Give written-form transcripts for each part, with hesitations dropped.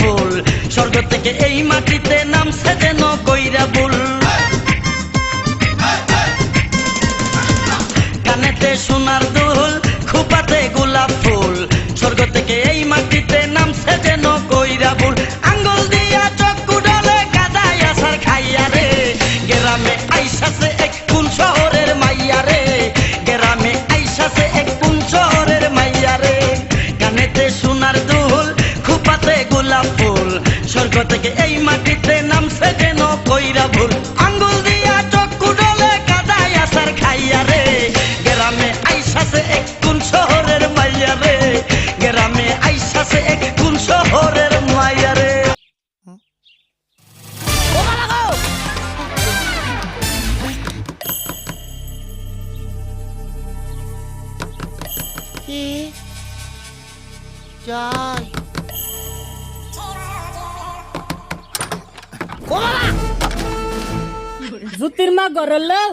ফুল, স্বর্গ থেকে এই মাটিতে নামছে যেন কইরা ভুল। কানেতে সোনার দুল, খোপাতে গোলাপ ফুল, স্বর্গ থেকে এই মাটিতে নামছে যেন কইরা ভুল। আঙ্গুল দিয়া চক্ষু ডালে কাদায় আসার খাইয়া রে, গ্রামে আইসাছে এক কোন শহরের মাইয়া রে, গ্রামে আইসাছে এক কোন শহরের মাইয়া রে। কানেতে সোনার দুল, খোপাতে গোলাপ ফুল, স্বর্গ থেকে এই মাটিতে নামছে যেন কইরা ভুল। আঙ্গুল দিয়া চক্ষু ডালে কাদায় আসার খাইয়া রে, গ্রামে আইসাছে এক কোন শহরের মাইয়া রে, গ্রামে আইসাছে এক কোন শহরের মাইয়া রে। যাই জুতির মা ঘরে লো,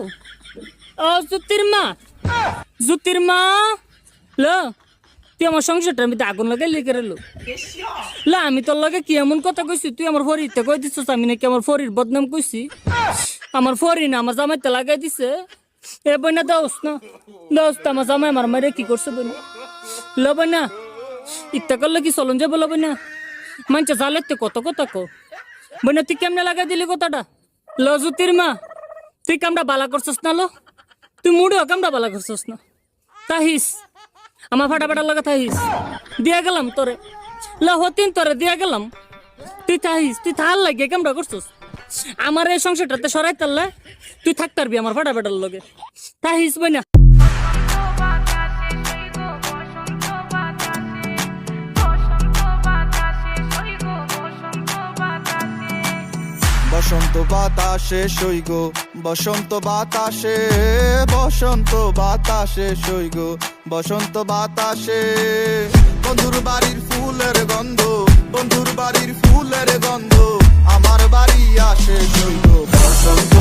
ও জুতির মা, জুতির মা লো, তুই আমার সংসারটার মধ্যে আগুন লাগাই লিখে লো। লা আমি তোর লগে কি এমন কথা কইছি, তুই আমার ফরিতে কই দিছিস আমি নাকি আমার ফরির বদনাম কইছি? আমার ফরি না আমার জামাইতে লাগাই দিছে। এ বইনা দোস্ত না দোস্ত, আমার জামাই আমার মারে কি করছে বইনা? লো বইনা ইত্যা করলে কি চলন যাবো? লো বইনা মানছে জালেতে কত কথা কো বইনা, তুই কেমনে লাগাই দিলি কথাটা? লো জুতির মা, তুই কামটা বালা করছস না? লো তুই মুড়েও কামটা বালা করছস না? তাহিস আমার ফাটা ফাটা লাগা থাহিস, দিয়া গেলাম তোরে। লো হতিন তোরে দিয়া গেলাম, তুই থাহিস, তুই থাল লাগে কামটা করছস। আমার এই সংসারটাতে সরাই তারলে তুই থাক পারবি আমার ফাটা ফাটার লগে। তাহিস বইনা বসন্ত বাতাসে সইগ, বসন্ত বাতাসে, বসন্ত বাতাসে সইগ, বসন্ত বাতাসে। বন্ধুর বাড়ির ফুলের গন্ধ, বন্ধুর বাড়ির ফুলের গন্ধ আমার বাড়ি আসে সইগ, বসন্ত